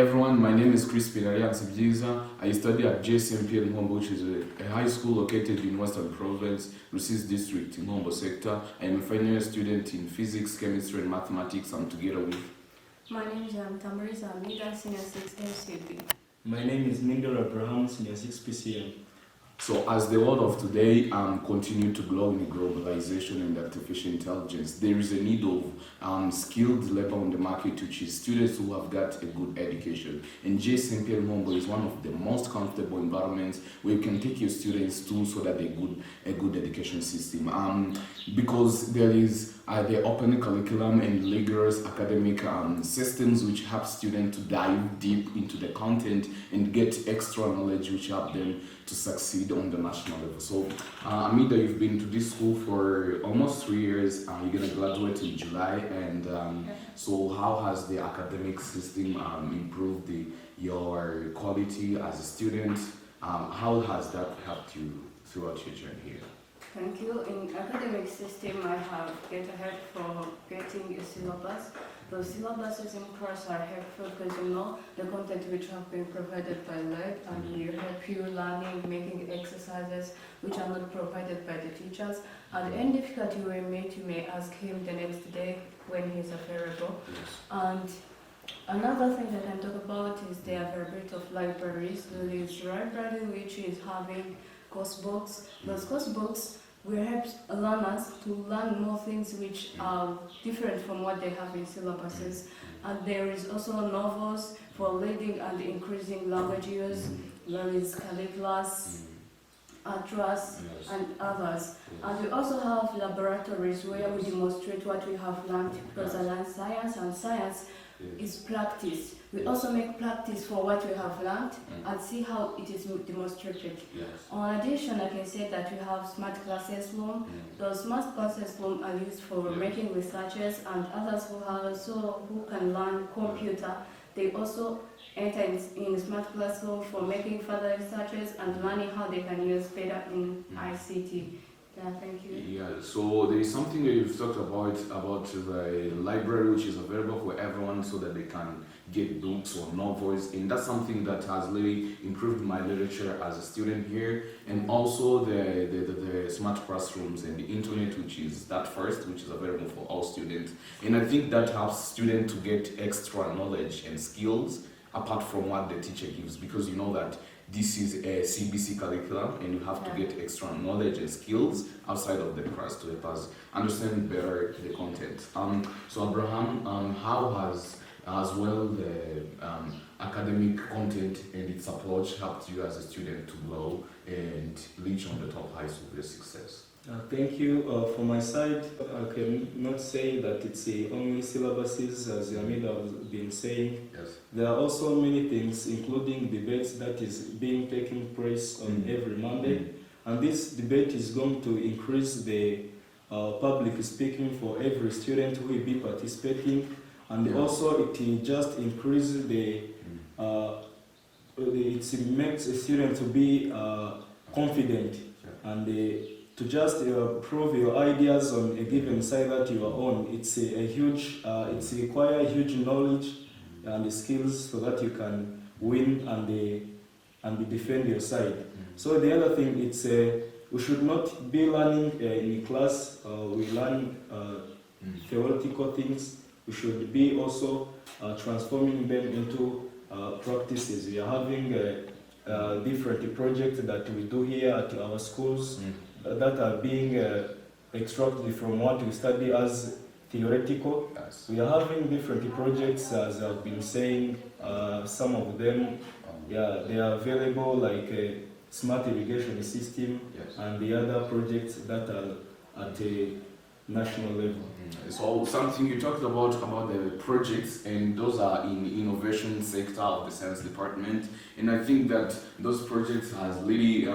everyone, my name is Chris Pinarian. I study at Saint Pierre NKOMBO, which is a high school located in Western Province, Rusizi District, in NKOMBO sector. I am a final year student in physics, chemistry, and mathematics. I'm together with... My name is Tamariz Amida, Senior 6 MCP. My name is Mindel Abraham, Senior 6 PCM. So as the world of today continue to grow in globalization and artificial intelligence, there is a need of skilled labor on the market, which is students who have got a good education. And Saint Pierre NKOMBO is one of the most comfortable environments where you can take your students to so that they a good education system. Because there is the open curriculum and rigorous academic systems which help students to dive deep into the content and get extra knowledge which help them to succeed on the national level. So Amida, you've been to this school for almost 3 years. You're going to graduate in July, and so how has the academic system improved your quality as a student? How has that helped you throughout your journey here? Thank you. In academic system, I have get ahead for getting a syllabus. Those syllabuses in course are helpful because you know the content which have been provided by lab, and you help you learning, making exercises which are not provided by the teachers. And any difficulty you may ask him the next day when he's available. Yes. And another thing that I can talk about is the availability of libraries. There is library which is having course books. Those course books will help learners to learn more things which are different from what they have in syllabuses. And there is also novels for reading and increasing language use. There is curriculars, atlas, and others. And we also have laboratories where we demonstrate what we have learned, because I learned science, and science is practice. We also make practice for what we have learned and see how it is demonstrated. In addition, I can say that we have smart classroom. Those smart classroom are used for making researches, and others who can learn computer, they also enter in smart classroom for making further researches and learning how they can use better in ICT. Yeah, thank you. Yeah, so there is something that you've talked about the library which is available for everyone so that they can get books or novels, and that's something that has really improved my literature as a student here. And also the smart classrooms and the internet, which is available for all students. And I think that helps students to get extra knowledge and skills apart from what the teacher gives, because you know that this is a CBC curriculum and you have to get extra knowledge and skills outside of the class to help us understand better the content. So Abraham, how has as well the academic content and its approach helped you as a student to grow and reach on the top heights of your success? Thank you. For my side, I can not say that it's the only syllabuses, as Amida has been saying. Yes. There are also many things, including debates that is being taking place on every Monday. And this debate is going to increase the public speaking for every student who will be participating. And also it just increases it makes a student to be confident and to just prove your ideas on a given side that you are on. It's it's require huge knowledge and skills so that you can win and defend your side. So the other thing, it's we should not be learning in class. We learn theoretical things. We should be also transforming them into practices. We are having different projects that we do here at our schools that are being extracted from what we study as theoretical. Yes. We are having different projects, as I've been saying. Some of them, they are available, like a smart irrigation system, and the other projects that are at a national level. So something you talked about the projects, and those are in innovation sector of the science department, and I think that those projects has really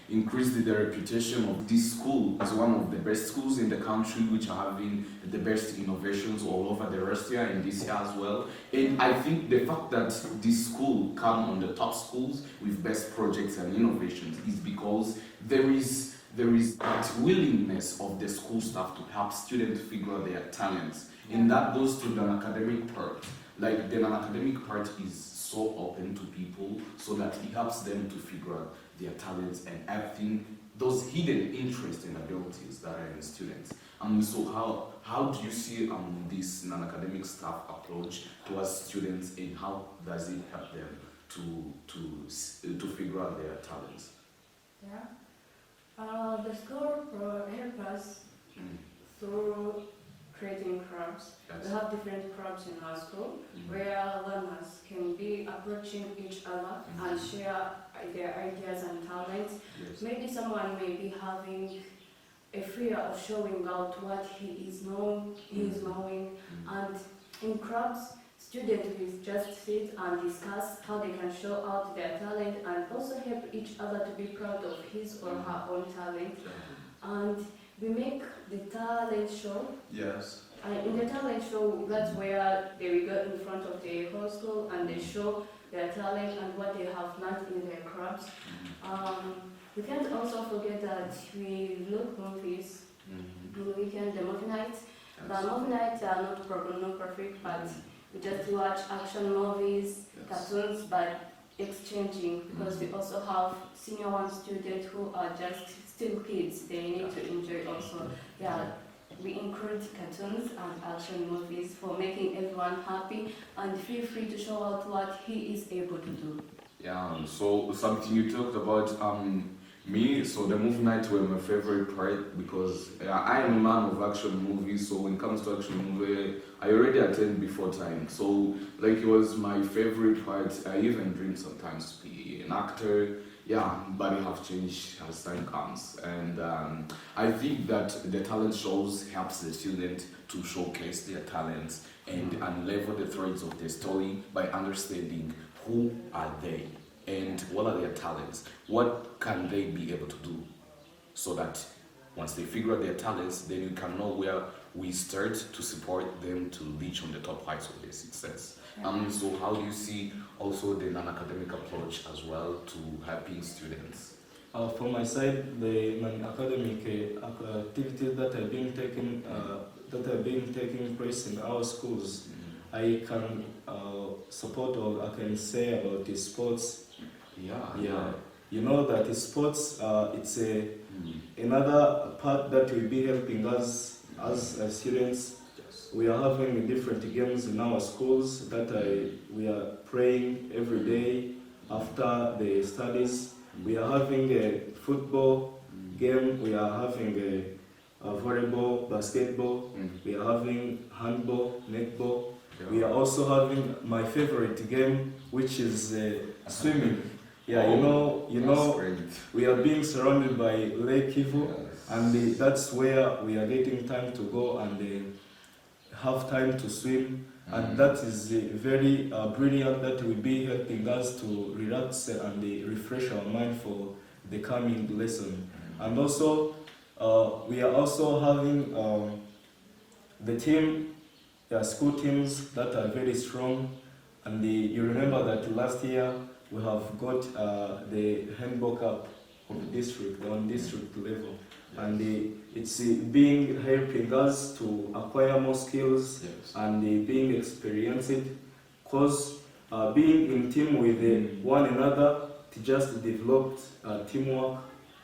increased the reputation of this school as one of the best schools in the country, which are having the best innovations all over the rest year and this year as well. And I think the fact that this school come on the top schools with best projects and innovations is because there is that willingness of the school staff to help students figure out their talents, and that goes to the academic part. like the non-academic part is so open to people so that it helps them to figure out their talents and everything, those hidden interests and abilities that are in students. So how do you see this non-academic staff approach towards students, and how does it help them to figure out their talents? Yeah. The school help us through creating clubs. Yes. We have different clubs in our school where learners can be approaching each other and share their ideas and talents. Yes. Maybe someone may be having a fear of showing out what he is knowing, and in clubs, students will just sit and discuss how they can show out their talent and also help each other to be proud of his or her own talent. And we make the talent show. Yes. And in the talent show, that's where they will go in front of the whole school and they show their talent and what they have learned in their clubs. We can't also forget that we look movies on the weekend, the movie nights. The movie nights are not perfect, but we just watch action movies, cartoons, but exchanging, because we also have senior one students who are just still kids. They need to enjoy also. Yeah, we include cartoons and action movies for making everyone happy and feel free to show out what he is able to do. Yeah, so something you talked about, me, so the movie nights were my favorite part because I am a man of action movies, so when it comes to action movie, I already attend before time. So like it was my favorite part. I even dream sometimes to be an actor. Yeah, but it have changed as time comes. And I think that the talent shows helps the student to showcase their talents and unravel the threads of their story by understanding who are they and what are their talents, what can they be able to do, so that once they figure out their talents, then you can know where we start to support them to reach on the top heights of their success. So how do you see also the non-academic approach as well to helping students? From my side, the non-academic activities that have been taking place in our schools, I can support, or I can say about the sports. Yeah. You know that the sports, it's another part that will be helping us as students. We are having different games in our schools that we are playing every day after the studies. We are having a football game, we are having a volleyball, basketball, we are having handball, netball. We are also having my favorite game, which is swimming. Yeah, you know, we are being surrounded by Lake Kivu, and that's where we are getting time to go and have time to swim, and that is very brilliant. That will be helping us to relax and refresh our mind for the coming lesson. And also, we are also having the team, school teams that are very strong. And you remember that last year we have got the handball cup of the district, on district level. And it's being helping us to acquire more skills and being experienced, because being in team with one another to just develop teamwork,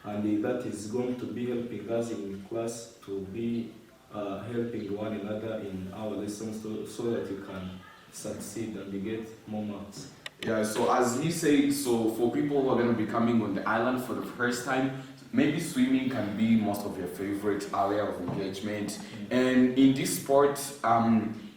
and that is going to be helping us in class to be helping one another in our lessons so that you can succeed and get more marks. Yeah, so as he said, so for people who are going to be coming on the island for the first time, maybe swimming can be most of your favorite area of engagement. And in this sport,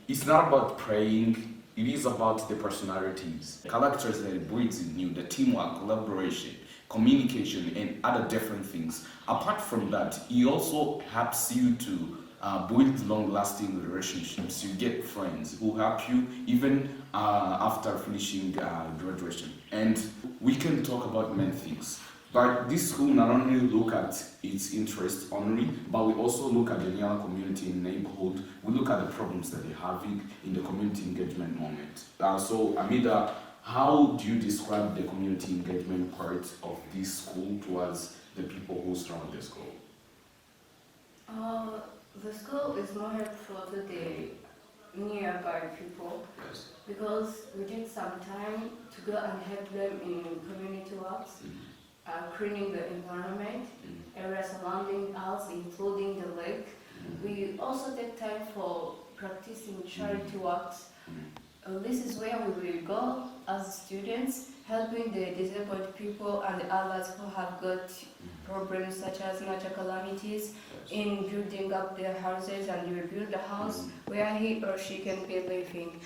it's not about praying, it is about the personalities, characters that it breeds in you, the teamwork, collaboration, communication, and other different things. Apart from that, it also helps you to build long-lasting relationships. You get friends who help you even after finishing graduation. And we can talk about many things. But this school not only look at its interests only, but we also look at the Nyala community in the neighborhood. We look at the problems that they're having in the community engagement moment. So Amida, how do you describe the community engagement part of this school towards the people who surround the school? The school is more helpful to the nearby people. Yes. Because we take some time to go and help them in community works, cleaning the environment, areas surrounding us, including the lake. We also take time for practicing charity works. This is where we will go as students, helping the disabled people and others who have got problems such as natural calamities in building up their houses, and we build a house where he or she can be living.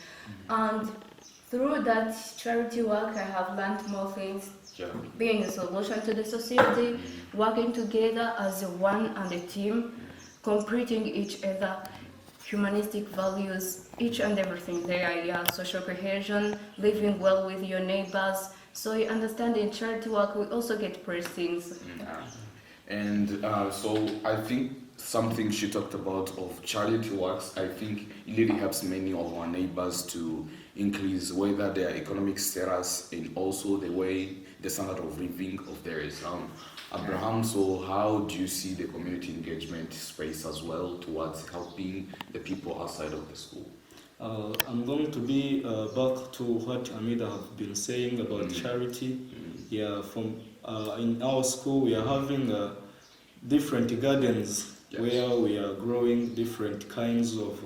And through that charity work, I have learned more things, being a solution to the society, working together as one and a team, completing each other, humanistic values, each and everything there, yeah, social cohesion, living well with your neighbors. So you understand, in charity work we also get praise things. And so I think something she talked about of charity works, I think it really helps many of our neighbors to increase whether their economic status and also the way the standard of living of theirs. Abraham, so how do you see the community engagement space as well towards helping the people outside of the school? I'm going to be back to what Amida have been saying about charity. Yeah, from in our school we are having different gardens where we are growing different kinds of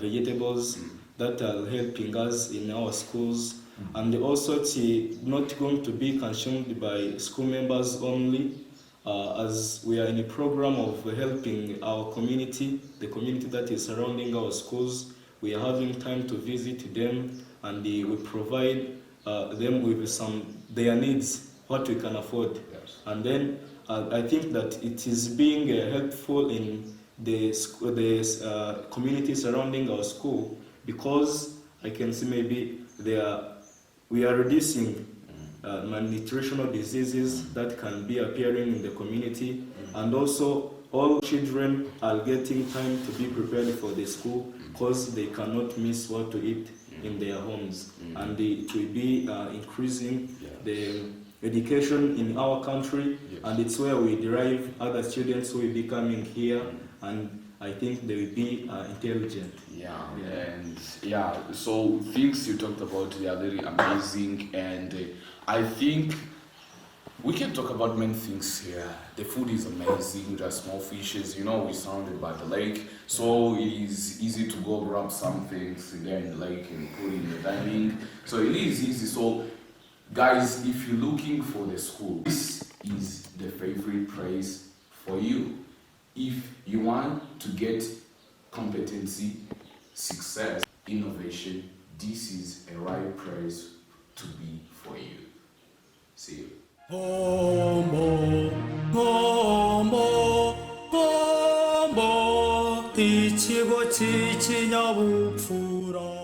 vegetables that are helping us in our schools. And also it's not going to be consumed by school members only, as we are in a program of helping our community, the community that is surrounding our schools. We are having time to visit them, and we provide them with their needs, what we can afford. Yes. And then I think that it is being helpful in the community surrounding our school, because I can see maybe we are reducing malnutritional diseases that can be appearing in the community, and also all children are getting time to be prepared for the school because they cannot miss what to eat in their homes, and it will be increasing the education in our country, and it's where we derive other students who will be coming here, and I think they will be intelligent. So things you talked about, they are very amazing, and I think we can talk about many things here. The food is amazing, there are small fishes, you know, we're surrounded by the lake, so it is easy to go grab some things there in the lake and put in the dining, so it is easy. So guys, if you're looking for the school, this is the favorite place for you. If you want to get competency, success, innovation, this is a right place to be for you. See you. 이치고 지치냐 우프라